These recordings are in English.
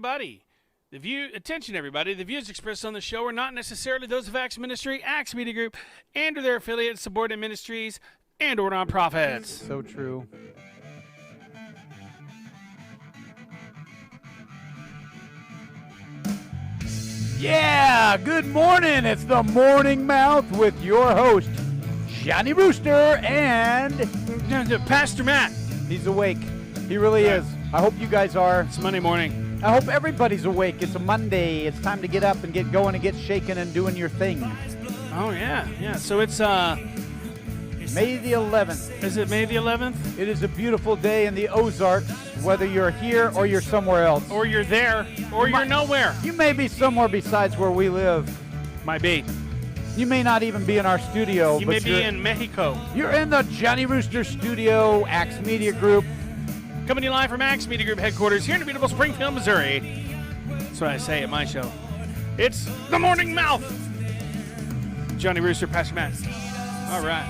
Everybody, attention everybody, the views expressed on the show are not necessarily those of Acts Ministry, Acts Media Group, and or their affiliates, subordinate ministries, and or nonprofits. So true. Yeah, good morning. It's the Morning Mouth with your host, Johnny Rooster, and Pastor Matt. He's awake. He really is. I hope you guys are. It's Monday morning. I hope everybody's awake. It's a Monday. It's time to get up and get going and get shaking and doing your thing. Oh, yeah. So it's May the 11th. Is it May the 11th? It is a beautiful day in the Ozarks, whether you're here or you're somewhere else. Or you're there, or you're nowhere. You may be somewhere besides where we live. Might be. You may not even be in our studio. You may be in Mexico. You're in the Johnny Rooster studio, Acts Media Group. Coming to you live from Acts Media Group headquarters here in beautiful Springfield, Missouri. That's what I say at my show. It's the Morning Mouth. Johnny Rooster, Pastor Matt. All right.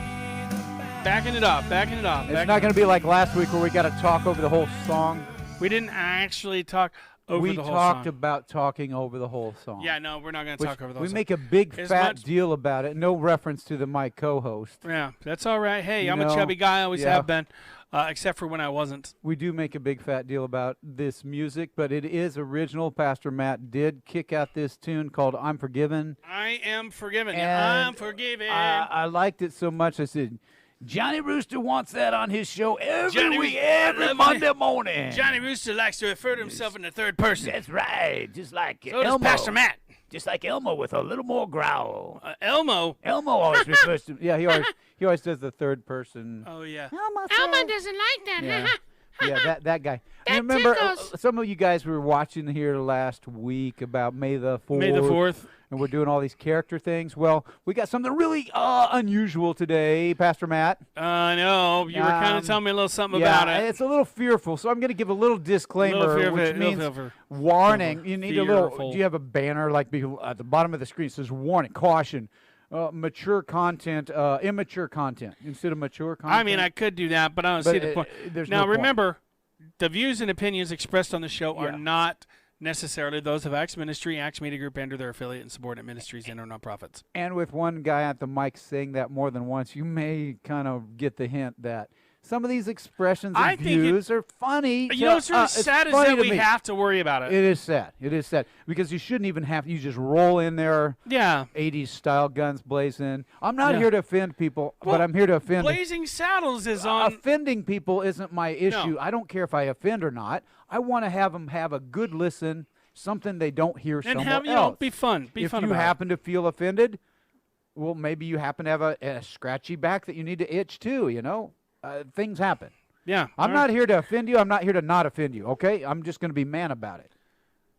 Backing it up. It's not going to be like last week where we got to talk over the whole song. We didn't actually talk over the whole song. We talked about talking over the whole song. Yeah, no, we're not going to talk over the whole song. We make a big fat deal about it. No reference to my co-host. Yeah, that's all right. Hey, I'm a chubby guy. I always have been, except for when I wasn't. We do make a big fat deal about this music, but it is original. Pastor Matt did kick out this tune called I'm Forgiven. I am forgiven. And I'm forgiven. I liked it so much, I said, Johnny Rooster wants that on his show every Monday morning. Johnny Rooster likes to refer to himself in the third person. That's right, just like so Elmo. Does Pastor Matt. Just like Elmo with a little more growl. Elmo? Elmo always refers to, he always does the third person. Oh, yeah. Elmo doesn't like that. Yeah, that guy. That remember, tickles. some of you guys were watching here last week about May the 4th. May the 4th. And we're doing all these character things. Well, we got something really unusual today, Pastor Matt. I know. You were kind of telling me a little something about it. It's a little fearful, so I'm going to give a little disclaimer, which means warning. You need a little. Do you have a banner like at the bottom of the screen? It says warning, caution, mature content, immature content instead of mature content. I mean, I could do that, but I don't see the point. Now, remember, the views and opinions expressed on the show are not necessarily those of Acts Ministry, Acts Media Group, and or their affiliate and subordinate ministries and or nonprofits. And with one guy at the mic saying that more than once, you may kind of get the hint that some of these expressions and views are funny. You know what's really sad is that we have to worry about it. It is sad. It is sad. Because you shouldn't even have, you just roll in there. Yeah. 80s style guns blazing. I'm not here to offend people, but I'm here to offend. Blazing Saddles is on. Offending people isn't my issue. No. I don't care if I offend or not. I want to have them have a good listen, something they don't hear somewhere else. And be fun. Be fun If you about happen to feel offended, well, maybe you happen to have a scratchy back that you need to itch too, you know? Things happen. Yeah. I'm not here to offend you. I'm not here to not offend you, okay? I'm just going to be man about it.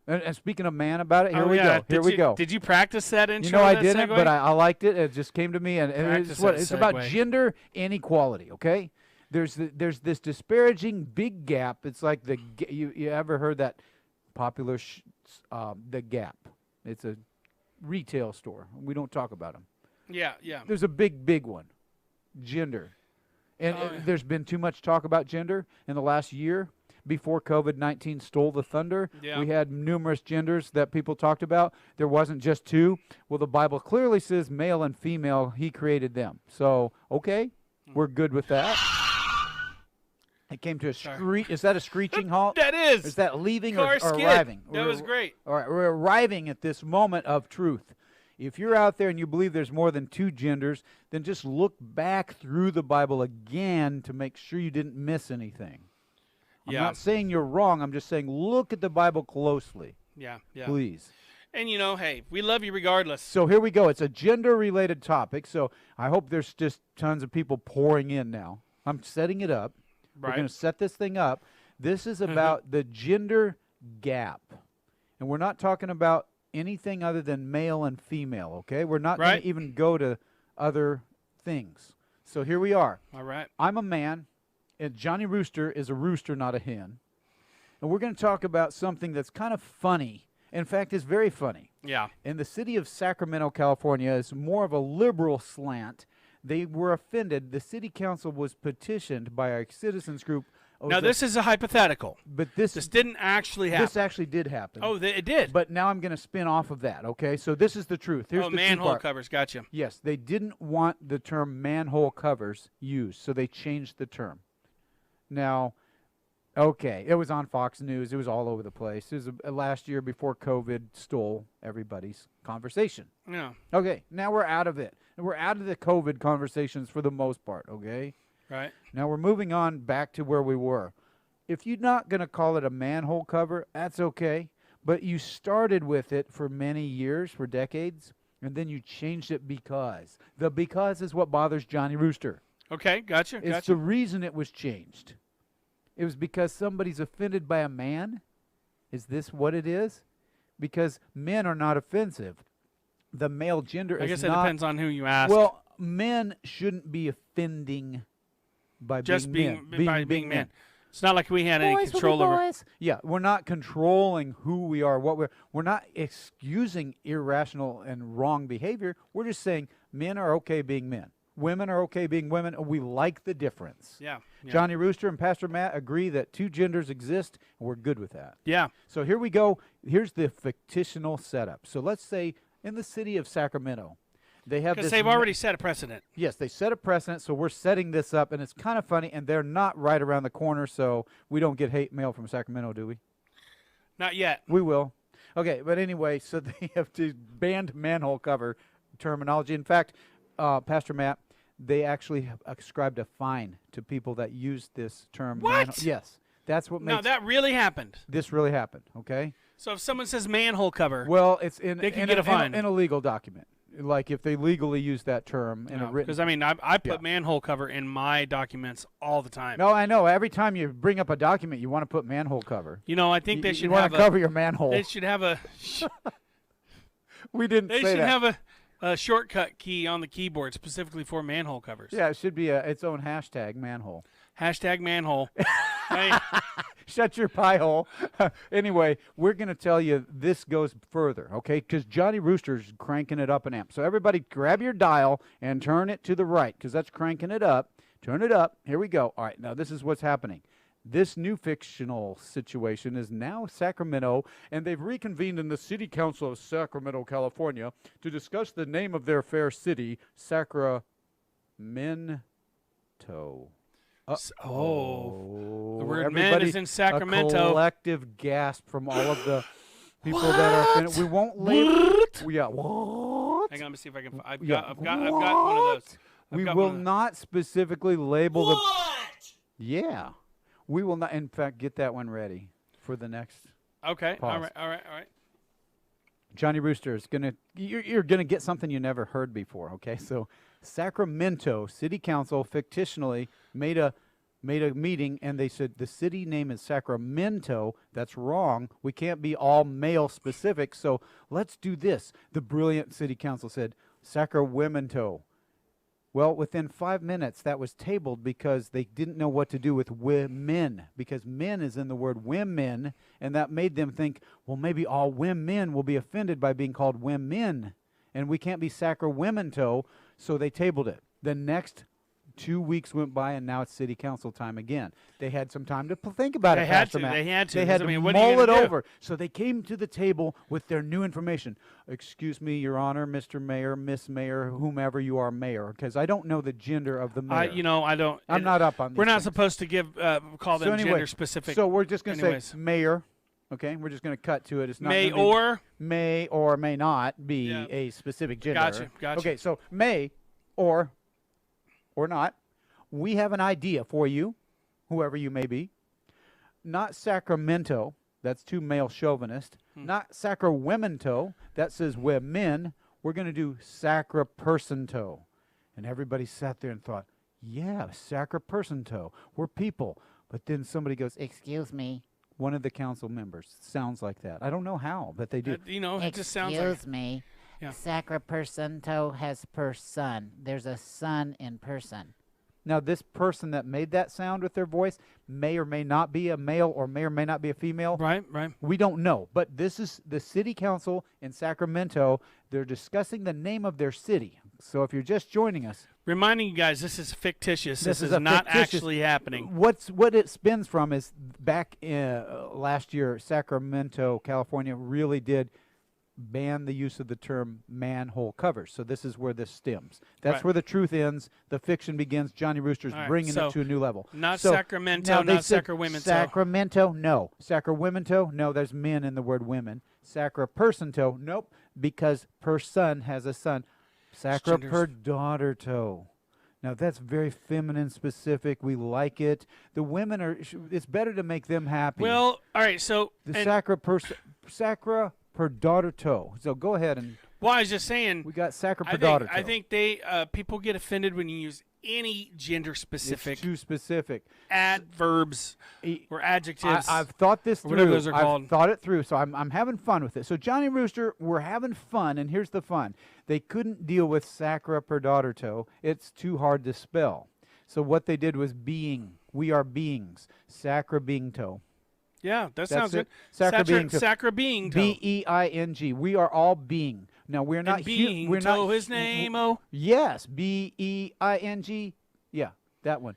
And speaking of man about it, here we go. Here we go. Did you practice that intro? You know, I didn't, but I liked it. It just came to me, and it's about gender inequality, okay? There's this disparaging big gap. It's like you ever heard that popular the Gap? It's a retail store. We don't talk about them. Yeah. There's a big one, gender. And there's been too much talk about gender in the last year. Before COVID-19 stole the thunder, we had numerous genders that people talked about. There wasn't just two. Well, the Bible clearly says male and female, he created them. So, okay, we're good with that. It came to a screech. Is that a screeching halt? That is. Is that leaving or skid. arriving? That was great. All right, we're arriving at this moment of truth. If you're out there and you believe there's more than two genders, then just look back through the Bible again to make sure you didn't miss anything. I'm not saying you're wrong. I'm just saying look at the Bible closely. Yeah. Please. And, you know, hey, we love you regardless. So here we go. It's a gender-related topic, so I hope there's just tons of people pouring in now. I'm setting it up. Right. We're going to set this thing up. This is about the gender gap. And we're not talking about anything other than male and female, okay? We're not going to even go to other things. So here we are. All right. I'm a man, and Johnny Rooster is a rooster, not a hen. And we're going to talk about something that's kind of funny. In fact, it's very funny. Yeah. In the city of Sacramento, California, it's more of a liberal slant. They were offended. The city council was petitioned by a citizens group Now, this is a hypothetical. But this didn't actually happen. This actually did happen. Oh, it did. But now I'm going to spin off of that, okay? So this is the truth. Here's the manhole covers. Gotcha. Yes, they didn't want the term manhole covers used, so they changed the term. Now, okay, it was on Fox News. It was all over the place. It was last year before COVID stole everybody's conversation. Yeah. Okay, now we're out of it. We're out of the COVID conversations for the most part, okay? Right. Now we're moving on back to where we were. If you're not going to call it a manhole cover, that's okay. But you started with it for many years, for decades, and then you changed it because. The because is what bothers Johnny Rooster. Okay, gotcha. It's the reason it was changed. It was because somebody's offended by a man? Is this what it is? Because men are not offensive. The male gender is not. I guess it depends on who you ask. Well, men shouldn't be offending by just being men. It's not like we had any control over. Yeah, we're not controlling who we are, what we're not excusing irrational and wrong behavior. We're just saying men are okay being men. Women are okay being women. We like the difference. Yeah. Johnny Rooster and Pastor Matt agree that two genders exist, and we're good with that. Yeah. So here we go. Here's the fictional setup. So let's say in the city of Sacramento, they have because they've already set a precedent. Yes, they set a precedent, so we're setting this up, and it's kind of funny, and they're not right around the corner, so we don't get hate mail from Sacramento, do we? Not yet. We will. Okay, but anyway, so they have to banned manhole cover terminology. In fact, Pastor Matt, they actually have ascribed a fine to people that use this term. What? Yes. That's what makes. No, that really happened. This really happened, okay? So if someone says manhole cover, well, it's they can get a fine. In a legal document. Like if they legally use that term in a written. Because, I mean, I put manhole cover in my documents all the time. No, I know. Every time you bring up a document, you want to put manhole cover. You know, I think they should you want to cover your manhole. They should have a. We didn't say that. They should have a shortcut key on the keyboard specifically for manhole covers. Yeah, it should be its own hashtag, manhole. Hashtag manhole. Hey. Shut your pie hole. Anyway, we're going to tell you this goes further, okay? Because Johnny Rooster's cranking it up an amp. So everybody grab your dial and turn it to the right because that's cranking it up. Turn it up. Here we go. All right, now this is what's happening. This new fictional situation is now Sacramento, and they've reconvened in the City Council of Sacramento, California, to discuss the name of their fair city, Sacramento. The word men is in Sacramento. A collective gasp from all of the people that are. We won't label. Yeah. What? Hang on, let me see if I can. I've got one of those. We will not specifically label the. Yeah. We will not. In fact, get that one ready for the next. Okay. Pause. All right. Johnny Rooster is gonna. You're gonna get something you never heard before. Okay, so Sacramento City Council fictionally made a meeting, and they said the city name is Sacramento. That's wrong. We can't be all male specific. So let's do this. The brilliant City Council said Sacramento. Well, within 5 minutes, that was tabled because they didn't know what to do with women, because men is in the word women, and that made them think, well, maybe all women will be offended by being called women, and we can't be Sacramento, so they tabled it. The next 2 weeks went by, and now it's City Council time again. They had some time to think about it, Pastor Matt. They had to. They had to mull it over. So they came to the table with their new information. Excuse me, Your Honor, Mr. Mayor, Miss Mayor, whomever you are, Mayor, because I don't know the gender of the mayor. I don't. I'm not up on these We're not things. supposed to call them gender specific. So we're just going to say Mayor. Okay, we're just going to cut to it. It's not may or may not be a specific gender. Gotcha. Okay, so may or not. We have an idea for you, whoever you may be. Not Sacramento, that's too male chauvinist. Not Sacramento, that says women. We're going to do Sacrapersonto. And everybody sat there and thought, yeah, Sacrapersonto. We're people. But then somebody goes, excuse me. One of the council members sounds like that. I don't know how, but they do. It just sounds like. Excuse me. Yeah. Sacrapersonto has person. There's a son in person. Now, this person that made that sound with their voice may or may not be a male or may not be a female. Right. We don't know. But this is the city council in Sacramento. They're discussing the name of their city. So if you're just joining us, reminding you guys, this is fictitious. This is a not fictitious- actually happening. What it spins from is back last year, Sacramento, California, really did ban the use of the term manhole covers. So this is where this stems. That's Right. where the truth ends. The fiction begins. Johnny Rooster's All right, bringing so it to a new level. Not So Sacramento, now they not said Sacramento. Sacramento, no. Sacramento, no. There's men in the word women. Sacra-person-to, nope, because per son has a son. Sacra genders. per daughter to. Now that's very feminine specific. We like it. The women are. It's better to make them happy. Well, all right. So, the and- sacra per daughter to. So go ahead and well, I was just saying. we got sacra per I daughter think, to. I think they people get offended when you use any gender specific it's too specific. adverbs or adjectives. I've thought this or through. whatever those are I've called. thought it through, so I'm having fun with it. So Johnny Rooster, we're having fun, and here's the fun. They couldn't deal with sacra per daughter to. It's too hard to spell. So what they did was being. We are beings. Sacra being to. Yeah, that That's sounds it. good. Sacra being to. Sacra being to. B-E-I-N-G. We are all being. Now we're not And being we're to not his name. Oh, Yes, B-E-I-N-G. Yeah, that one.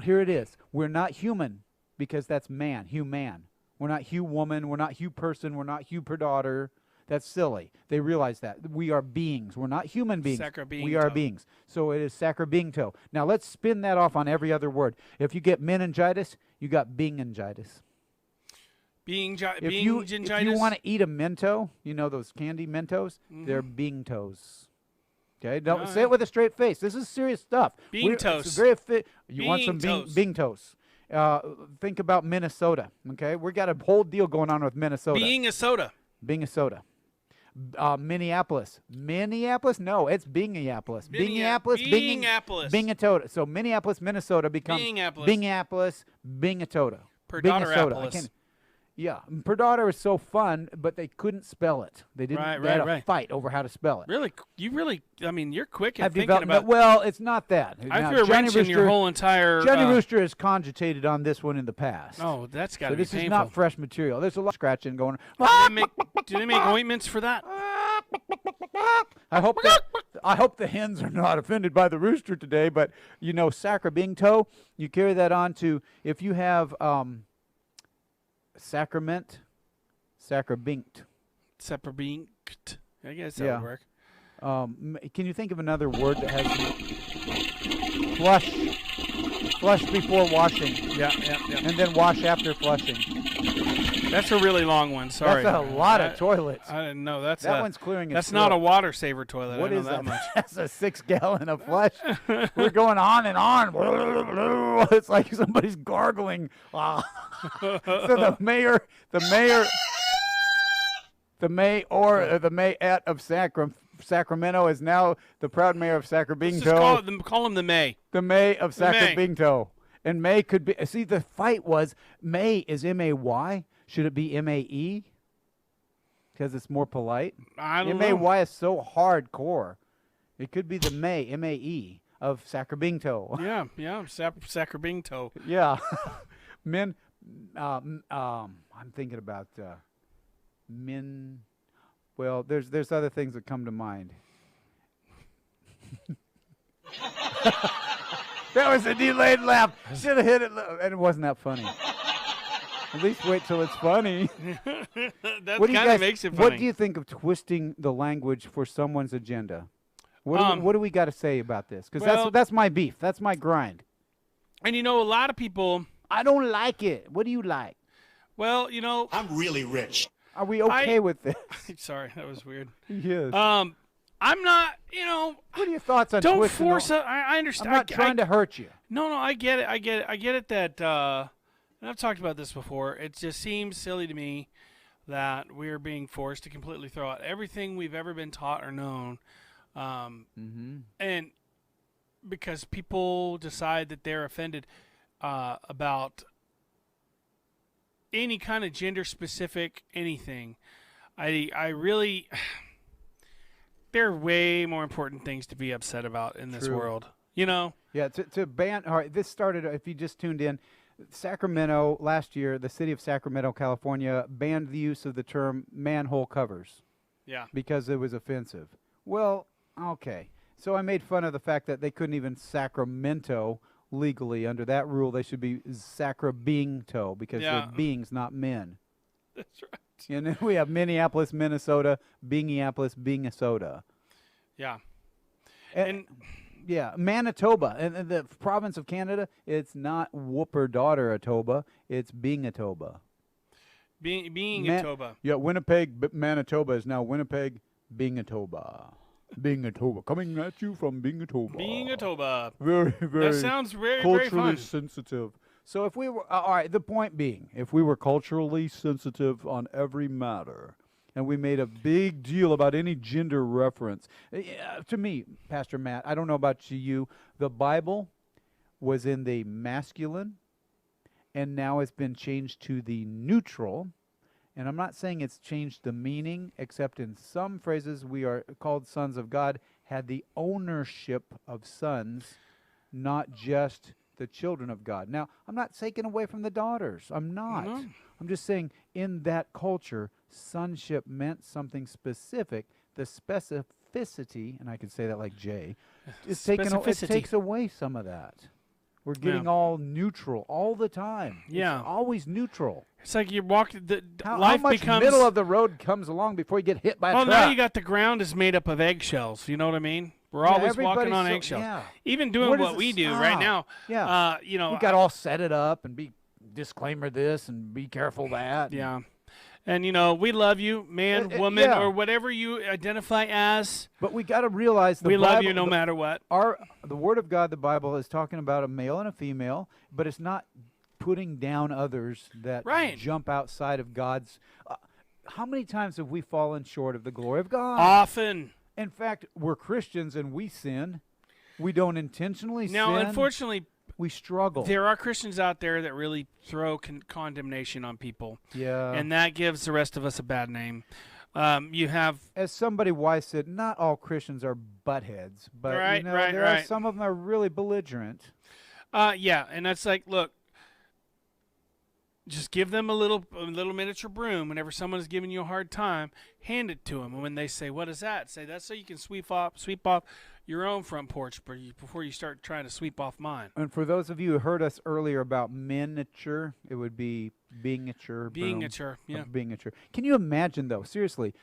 Here it is. We're not human because that's man, human. We're not woman. We're not person. We're not per daughter. That's silly. They realize that. We are beings. We're not human beings. Sacra being We are to. beings. So it is sacra being to. Now let's spin that off on every other word. If you get meningitis, you got bingitis. If you want to eat a Mento, you know those candy Mentos? They're Bingtos. Okay, don't say it with a straight face. This is serious stuff. Bingtos. It's very you want some Bingtos. Bingtos. Think about Minnesota. Okay, we got a whole deal going on with Minnesota. being a soda. Minnesota. Minneapolis. Minneapolis? No, it's Bingiapolis. Bingiapolis. Bingatoda. So Minneapolis, Minnesota becomes Bingiapolis. Bingatoda. Per Bingasota. daughter-apolis. Yeah, per daughter is so fun, but they couldn't spell it. They didn't. They had a fight over how to spell it. Really, I mean, you're quick at I've thinking developed. about. Well, it's not that. I Now, threw a wrench in your whole entire. Johnny Rooster has cogitated on this one in the past. Oh, that's got so to be this painful. is not fresh material. There's a lot of scratching going Do on. they make ointments for that? I hope the hens are not offended by the rooster today, but you know, sacra being toe, you carry that on to if you have sacrament, sacrabinct. Separabinct. I guess that Yeah. would work. Can you think of another word that has flush before washing, Yeah. and then wash after flushing? That's a really long one. Sorry. That's a lot of toilets. I didn't know. That one's clearing its That's not a throat. water saver toilet. What I know is that? much. That's a 6 gallon of flush. We're going on and on. It's like somebody's gargling. So the mayor of Sacramento is now the proud mayor of Let's just Sacramento. call him the May. The May of The May. Sacramento. And May could be. See, the fight was May is M-A-Y. Should it be M-A-E? Because it's more polite. I don't know. M-A-Y is so hardcore. It could be the May, M-A-E, of Sacramento. Yeah. Sacramento. Yeah. Men, I'm thinking about men. Well, there's other things that come to mind. That was a delayed laugh. Should have hit it, and it wasn't that funny. At least wait till it's funny. That What do you kind of guys- makes it funny. What do you think of twisting the language for someone's agenda? What do we got to say about this? Because well- that's my beef. That's my grind. And you know, a lot of people. I don't like it. What do you like? Well, you know. I'm really rich. Are we okay with this? Sorry, that was weird. Yes. I'm not. You know. What are your thoughts on Don't twisting force the, it. I understand. I'm not trying to hurt you. No, I get it. I get it that. And I've talked about this before. It just seems silly to me that we're being forced to completely throw out everything we've ever been taught or known, and because people decide that they're offended about any kind of gender-specific anything. I really. There are way more important things to be upset about in this True. world. You know? Yeah, to ban. All right, this started. If you just tuned in, Sacramento last year, the city of Sacramento, California, banned the use of the term manhole covers Yeah. because it was offensive. Well, okay. So I made fun of the fact that they couldn't even Sacramento legally. Under that rule, they should be Sacramento because they're beings, not men. That's right. And then we have Minneapolis, Minnesota, Bingiapolis, Minnesota. Yeah. And yeah, Manitoba, and the province of Canada, it's not Whooper-daughter-atoba, it's Bingatoba. Bingatoba. Yeah, Winnipeg, Manitoba is now Winnipeg, Bingatoba. Bingatoba, coming at you from Bingatoba. Bingatoba. Very, very. That sounds very, culturally very fun. sensitive. So if we were, all right, the point being, if we were culturally sensitive on every matter, and we made a big deal about any gender reference, to me, Pastor Matt, I don't know about you, the Bible was in the masculine, and now it's been changed to the neutral. And I'm not saying it's changed the meaning, except in some phrases we are called sons of God, had the ownership of sons, not just the children of God. Now, I'm not taking away from the daughters. I'm not. No. I'm just saying in that culture, sonship meant something specific. The specificity, and I can say that like Jay, is taken. It takes away some of that. We're getting all neutral all the time. Yeah. It's always neutral. It's like you're walking. How much middle of the road comes along before you get hit by a truck? Well, now you got the ground is made up of eggshells. You know what I mean? We're always walking on eggshells. Yeah. Even doing what we do right now. Yeah. You know, we got all set it up and be disclaimer this and be careful that. Yeah. And, you know, we love you, man, woman, or whatever you identify as. But we got to realize we love you no matter what. The Word of God, the Bible, is talking about a male and a female, but it's not putting down others that jump outside of God's. How many times have we fallen short of the glory of God? Often. In fact, we're Christians and we sin. We don't intentionally sin. Now, unfortunately, we struggle. There are Christians out there that really throw condemnation on people. Yeah. And that gives the rest of us a bad name. You have... As somebody wise said, not all Christians are buttheads. But there are some of them are really belligerent. Yeah, and that's like, look, just give them a little miniature broom. Whenever someone is giving you a hard time, hand it to them. And when they say, what is that? Say, that's so you can sweep off your own front porch before you start trying to sweep off mine. And for those of you who heard us earlier about miniature, it would be bingature. Bingature, yeah. Bingature. Can you imagine, though, seriously,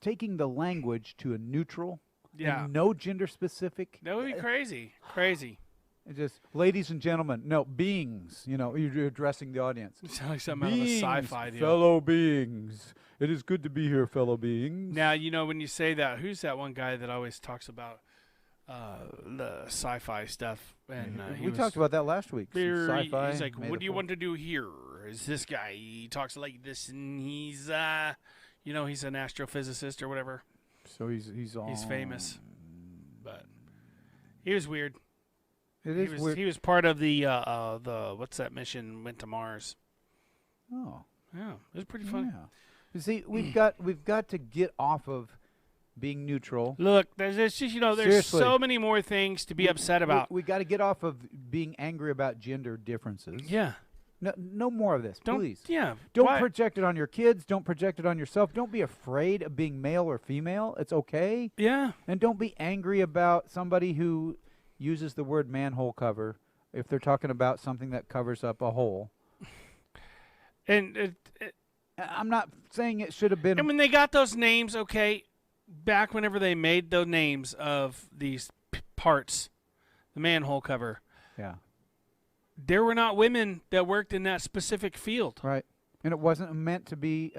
taking the language to a neutral, and no gender specific? That would be crazy. Crazy. It just, ladies and gentlemen, no, beings, you know, you're addressing the audience. It sounds like something out of a sci-fi deal. Fellow beings. It is good to be here, fellow beings. Now, you know, when you say that, who's that one guy that always talks about the sci-fi stuff? And we talked about that last week. Sci-fi. He's like, what do you want to do here? Is this guy, he talks like this, and he's, you know, he's an astrophysicist or whatever. So he's famous. But he was weird. Weird. He was part of the what's that mission, went to Mars. Oh. Yeah, it was pretty fun. Yeah. You see, we've got to get off of being neutral. Look, there's just, you know, there's Seriously. so many more things to be upset about. We got to get off of being angry about gender differences. Yeah. No more of this, please. Yeah. Don't project it on your kids. Don't project it on yourself. Don't be afraid of being male or female. It's okay. Yeah. And don't be angry about somebody who uses the word manhole cover if they're talking about something that covers up a hole. And I'm not saying it should have been. And when they got those names, okay, back whenever they made the names of these parts, the manhole cover. Yeah. There were not women that worked in that specific field. Right. And it wasn't meant to be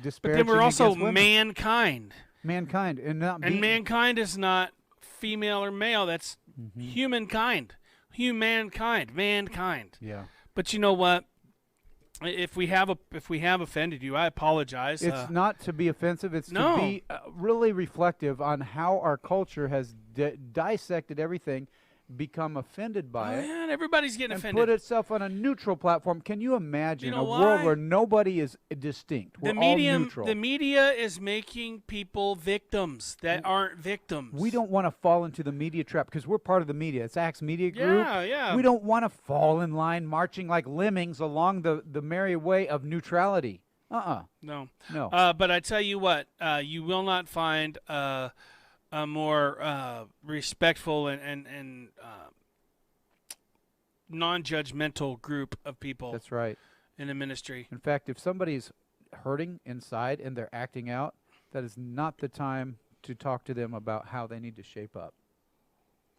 disparaging. But then we're also against women. mankind. Mankind. And mankind is not female or male. That's humankind. Mankind. Yeah. But you know what? If we have offended you, I apologize. It's not to be offensive. It's to be really reflective on how our culture has dissected everything, become offended by it. Yeah, and everybody's getting offended. Put itself on a neutral platform. Can you imagine a world where nobody is distinct? We're all neutral. The media is making people victims that aren't victims. We don't want to fall into the media trap because we're part of the media. It's Acts Media Group. Yeah. We don't want to fall in line marching like lemmings along the merry way of neutrality. No. But I tell you what, you will not find a more respectful and non-judgmental group of people. That's right. In the ministry. In fact, if somebody's hurting inside and they're acting out, that is not the time to talk to them about how they need to shape up.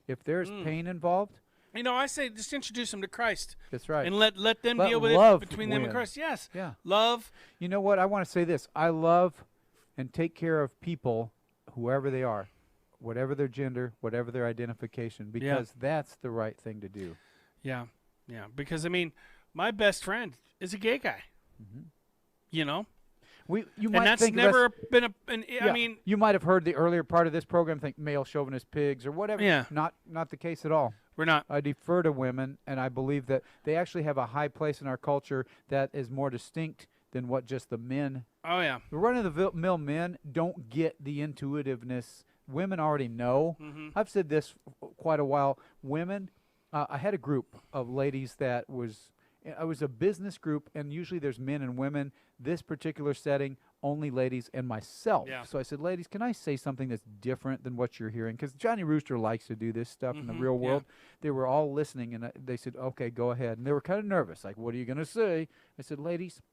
If there's pain involved, I say just introduce them to Christ. That's right. And let them deal with it between them and Christ. Yes. Yeah. Love. You know what? I want to say this. I love and take care of people, whoever they are, whatever their gender, whatever their identification, because that's the right thing to do. Yeah. Yeah. Because, my best friend is a gay guy. You might that's think never been you might have heard the earlier part of this program think male chauvinist pigs or whatever. Yeah. Not the case at all. We're not. I defer to women, and I believe that they actually have a high place in our culture that is more distinct than what just the men. Oh, yeah. The run-of-the-mill men don't get the intuitiveness. Women already know. I've said this quite a while. Women, I had a group of ladies that was a business group, and usually there's men and women. This particular setting, only ladies and myself. Yeah. So I said, ladies, can I say something that's different than what you're hearing? Because Johnny Rooster likes to do this stuff in the real world. They were all listening, and they said, okay, go ahead. And they were kind of nervous, like, what are you going to say? I said, ladies,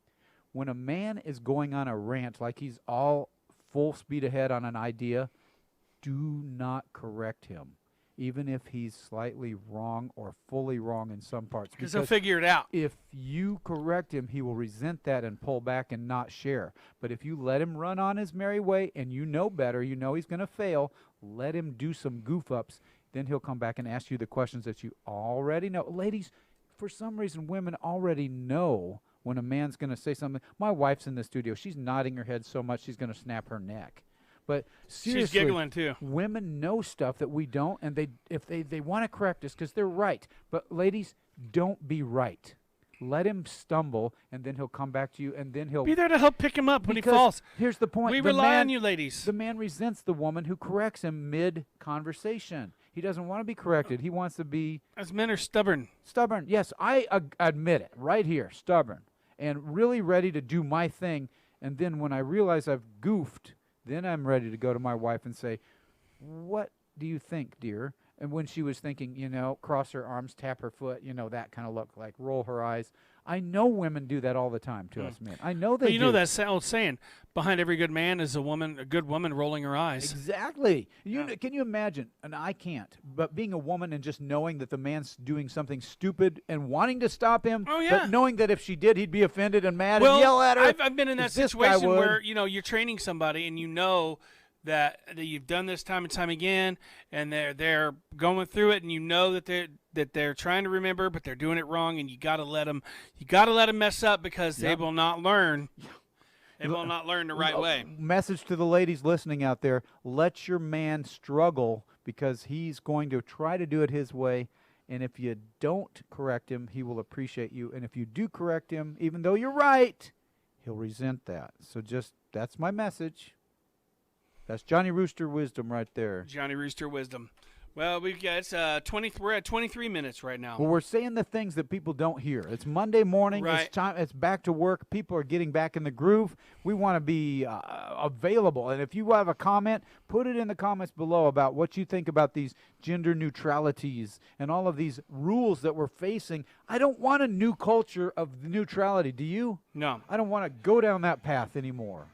when a man is going on a rant, like he's all full speed ahead on an idea, do not correct him, even if he's slightly wrong or fully wrong in some parts. Because he'll figure it out. If you correct him, he will resent that and pull back and not share. But if you let him run on his merry way and you know better, you know he's going to fail, let him do some goof-ups, then he'll come back and ask you the questions that you already know. Ladies, for some reason, women already know when a man's going to say something. My wife's in the studio. She's nodding her head so much she's going to snap her neck. But seriously, she's giggling too. Women know stuff that we don't, and if they want to correct us because they're right. But ladies, don't be right. Let him stumble, and then he'll come back to you, and then he'll be there to help pick him up when he falls. Here's the point: we rely on you, ladies. The man resents the woman who corrects him mid-conversation. He doesn't want to be corrected. He wants to be. As men are stubborn. Stubborn. Yes, I admit it right here. Stubborn, and really ready to do my thing. And then when I realize I've goofed, then I'm ready to go to my wife and say, what do you think, dear? And when she was thinking, cross her arms, tap her foot, that kind of look, like roll her eyes. I know women do that all the time to us men. I know they do. You know that old saying, behind every good man is a good woman rolling her eyes. Exactly. Can you imagine, and I can't, but being a woman and just knowing that the man's doing something stupid and wanting to stop him, but knowing that if she did, he'd be offended and mad and yell at her. I've been in that situation where, you're training somebody and you know that you've done this time and time again, and they're going through it, and you know that they're trying to remember, but they're doing it wrong, and you got to let them mess up because they will not learn. They will not learn the right way. Message to the ladies listening out there: let your man struggle because he's going to try to do it his way, and if you don't correct him, he will appreciate you, and if you do correct him, even though you're right, he'll resent that. So that's my message. That's Johnny Rooster wisdom right there. Johnny Rooster wisdom. Well, we're at 23 minutes right now. Well, we're saying the things that people don't hear. It's Monday morning. Right. It's time. It's back to work. People are getting back in the groove. We want to be available. And if you have a comment, put it in the comments below about what you think about these gender neutralities and all of these rules that we're facing. I don't want a new culture of neutrality. Do you? No. I don't want to go down that path anymore.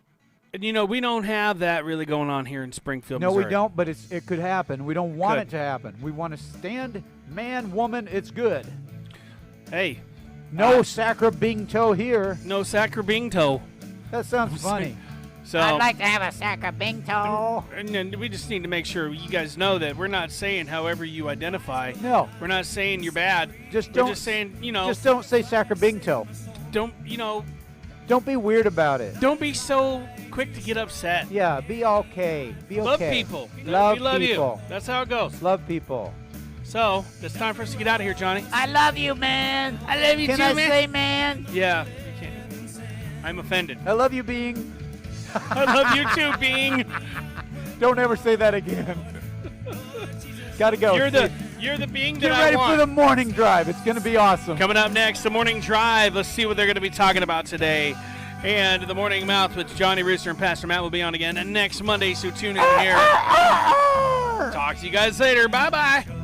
And, we don't have that really going on here in Springfield, No, Missouri. we don't, but it could happen. We don't want it to happen. We want to stand man, woman, it's good. Hey. No sacrabinto here. No sacrabinto. That sounds funny. So I'd like to have a sacrabinto. And then we just need to make sure you guys know that we're not saying however you identify. No. We're not saying you're bad. We're just saying, Just don't say sacrabinto. Don't be weird about it. Don't be so quick to get upset. Yeah, be okay. Be okay. Love people. We love you. That's how it goes. Love people. So, it's time for us to get out of here, Johnny. I love you, man. I love you too, man. Can I say man? Yeah, you can. I'm offended. I love you, Being. I love you too, Being. Don't ever say that again. Gotta go. You're the Being that I want. Get ready for the morning drive. It's going to be awesome. Coming up next, the morning drive. Let's see what they're going to be talking about today. And the Morning Mouth with Johnny Rooster and Pastor Matt will be on again next Monday, so tune in here. Talk to you guys later. Bye-bye.